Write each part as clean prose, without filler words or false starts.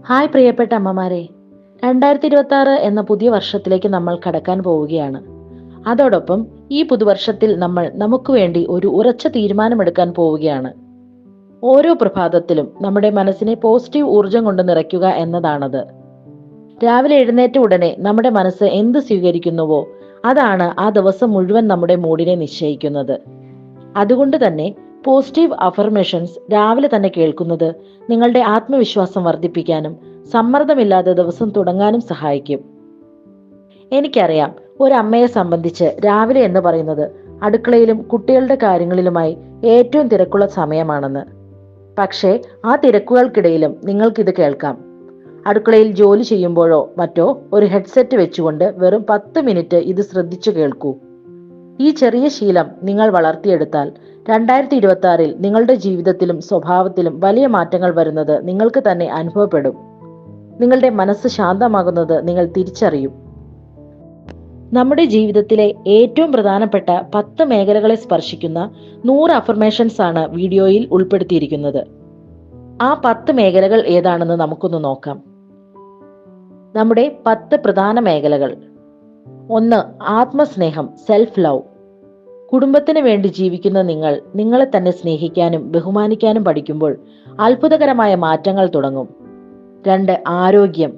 Hi പ്രിയപ്പെട്ട അമ്മമാരെ, 2026 എന്ന പുതിയ വർഷത്തിലേക്ക് നമ്മൾ കടക്കാൻ പോവുകയാണ്. അതോടൊപ്പം ഈ പുതുവർഷത്തിൽ നമ്മൾ നമുക്ക് വേണ്ടി ഒരു ഉറച്ച തീരുമാനമെടുക്കാൻ പോവുകയാണ്. ഓരോ പ്രഭാതത്തിലും നമ്മുടെ മനസ്സിനെ പോസിറ്റീവ് ഊർജം കൊണ്ട് നിറയ്ക്കുക എന്നതാണത്. രാവിലെ എഴുന്നേറ്റ ഉടനെ നമ്മുടെ മനസ്സ് എന്ത് സ്വീകരിക്കുന്നുവോ അതാണ് ആ ദിവസം മുഴുവൻ നമ്മുടെ മൂഡിനെ നിശ്ചയിക്കുന്നത്. അതുകൊണ്ട് തന്നെ പോസിറ്റീവ് അഫർമേഷൻസ് രാവിലെ തന്നെ കേൾക്കുന്നത് നിങ്ങളുടെ ആത്മവിശ്വാസം വർദ്ധിപ്പിക്കാനും സമ്മർദ്ദമില്ലാതെ ദിവസം തുടങ്ങാനും സഹായിക്കും. എനിക്കറിയാം, ഒരമ്മയെ സംബന്ധിച്ച് രാവിലെ എന്ന് പറയുന്നത് അടുക്കളയിലും കുട്ടികളുടെ കാര്യങ്ങളിലുമായി ഏറ്റവും തിരക്കുള്ള സമയമാണെന്ന്. പക്ഷേ ആ തിരക്കുകൾക്കിടയിലും നിങ്ങൾക്കിത് കേൾക്കാം. അടുക്കളയിൽ ജോലി ചെയ്യുമ്പോഴോ മറ്റോ ഒരു ഹെഡ്സെറ്റ് വെച്ചുകൊണ്ട് വെറും 10 മിനിറ്റ് ഇത് ശ്രദ്ധിച്ചു കേൾക്കൂ. ഈ ചെറിയ ശീലം നിങ്ങൾ വളർത്തിയെടുത്താൽ 2026 നിങ്ങളുടെ ജീവിതത്തിലും സ്വഭാവത്തിലും വലിയ മാറ്റങ്ങൾ വരുന്നത് നിങ്ങൾക്ക് തന്നെ അനുഭവപ്പെടും. നിങ്ങളുടെ മനസ്സ് ശാന്തമാകുന്നത് നിങ്ങൾ തിരിച്ചറിയും. നമ്മുടെ ജീവിതത്തിലെ ഏറ്റവും പ്രധാനപ്പെട്ട 10 മേഖലകളെ സ്പർശിക്കുന്ന 100 അഫർമേഷൻസ് ആണ് വീഡിയോയിൽ ഉൾപ്പെടുത്തിയിരിക്കുന്നത്. ആ 10 മേഖലകൾ ഏതാണെന്ന് നമുക്കൊന്ന് നോക്കാം. നമ്മുടെ 10 പ്രധാന മേഖലകൾ. 1. ആത്മസ്നേഹം, സെൽഫ് ലവ്. കുടുംബത്തിന് വേണ്ടി ജീവിക്കുന്ന നിങ്ങൾ നിങ്ങളെ തന്നെ സ്നേഹിക്കാനും ബഹുമാനിക്കാനും പഠിക്കുമ്പോൾ അത്ഭുതകരമായ മാറ്റങ്ങൾ തുടങ്ങും. 2. ആരോഗ്യം.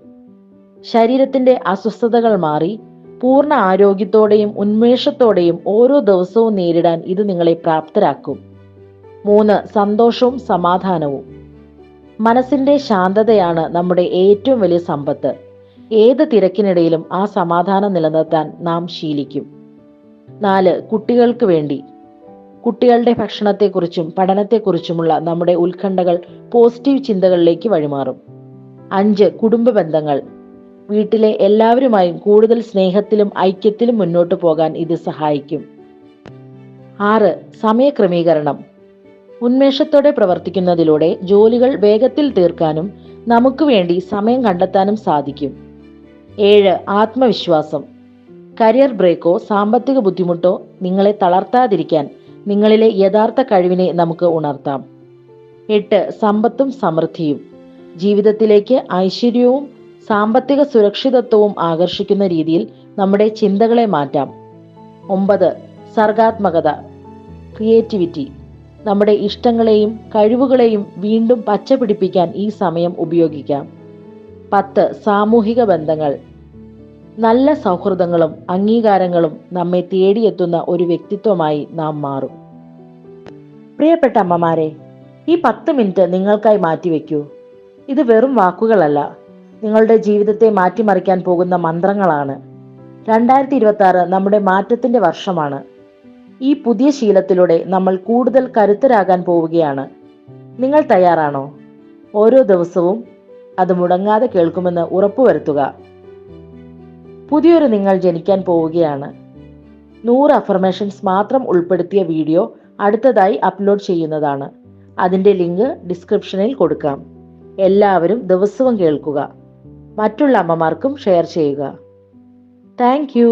ശരീരത്തിന്റെ അസ്വസ്ഥതകൾ മാറി പൂർണ്ണ ആരോഗ്യത്തോടെയും ഉന്മേഷത്തോടെയും ഓരോ ദിവസവും നേരിടാൻ ഇത് നിങ്ങളെ പ്രാപ്തരാക്കും. 3. സന്തോഷവും സമാധാനവും. മനസ്സിന്റെ ശാന്തതയാണ് നമ്മുടെ ഏറ്റവും വലിയ സമ്പത്ത്. ഏത് തിരക്കിനിടയിലും ആ സമാധാനം നിലനിർത്താൻ നാം ശീലിക്കും. 4. കുട്ടികൾക്ക് വേണ്ടി. കുട്ടികളുടെ ഭക്ഷണത്തെക്കുറിച്ചും പഠനത്തെക്കുറിച്ചുമുള്ള നമ്മുടെ ഉത്കണ്ഠകൾ പോസിറ്റീവ് ചിന്തകളിലേക്ക് വഴിമാറും. 5. കുടുംബ ബന്ധങ്ങൾ. വീട്ടിലെ എല്ലാവരുമായും കൂടുതൽ സ്നേഹത്തിലും ഐക്യത്തിലും മുന്നോട്ട് പോകാൻ ഇത് സഹായിക്കും. 6. സമയക്രമീകരണം. ഉന്മേഷത്തോടെ പ്രവർത്തിക്കുന്നതിലൂടെ ജോലികൾ വേഗത്തിൽ തീർക്കാനും നമുക്ക് വേണ്ടി സമയം കണ്ടെത്താനും സാധിക്കും. 7. ആത്മവിശ്വാസം. കരിയർ ബ്രേക്കോ സാമ്പത്തിക ബുദ്ധിമുട്ടോ നിങ്ങളെ തളർത്താതിരിക്കാൻ നിങ്ങളിലെ യഥാർത്ഥ കഴിവിനെ നമുക്ക് ഉണർത്താം. 8. സമ്പത്തും സമൃദ്ധിയും. ജീവിതത്തിലേക്ക് ഐശ്വര്യവും സാമ്പത്തിക സുരക്ഷിതത്വവും ആകർഷിക്കുന്ന രീതിയിൽ നമ്മുടെ ചിന്തകളെ മാറ്റാം. 9. സർഗാത്മകത, ക്രിയേറ്റിവിറ്റി. നമ്മുടെ ഇഷ്ടങ്ങളെയും കഴിവുകളെയും വീണ്ടും പച്ചപിടിപ്പിക്കാൻ ഈ സമയം ഉപയോഗിക്കാം. 10. സാമൂഹിക ബന്ധങ്ങൾ. നല്ല സൗഹൃദങ്ങളും അംഗീകാരങ്ങളും നമ്മെ തേടിയെത്തുന്ന ഒരു വ്യക്തിത്വമായി നാം മാറും. പ്രിയപ്പെട്ട അമ്മമാരെ, ഈ 10 മിനിറ്റ് നിങ്ങൾക്കായി മാറ്റിവെക്കൂ. ഇത് വെറും വാക്കുകളല്ല, നിങ്ങളുടെ ജീവിതത്തെ മാറ്റിമറിക്കാൻ പോകുന്ന മന്ത്രങ്ങളാണ്. 2026 നമ്മുടെ മാറ്റത്തിന്റെ വർഷമാണ്. ഈ പുതിയ ശീലത്തിലൂടെ നമ്മൾ കൂടുതൽ കരുത്തരാകാൻ പോവുകയാണ്. നിങ്ങൾ തയ്യാറാണോ? ഓരോ ദിവസവും അത് മുടങ്ങാതെ കേൾക്കുമെന്ന് ഉറപ്പുവരുത്തുക. പുതിയൊരു നിങ്ങൾ ജനിക്കാൻ പോവുകയാണ്. 100 അഫർമേഷൻസ് മാത്രം ഉൾപ്പെടുത്തിയ വീഡിയോ അടുത്തതായി അപ്ലോഡ് ചെയ്യുന്നതാണ്. അതിന്റെ ലിങ്ക് ഡിസ്ക്രിപ്ഷനിൽ കൊടുക്കാം. എല്ലാവരും ദിവസവും കേൾക്കുക. മറ്റുള്ള അമ്മമാർക്കും ഷെയർ ചെയ്യുക. Thank you.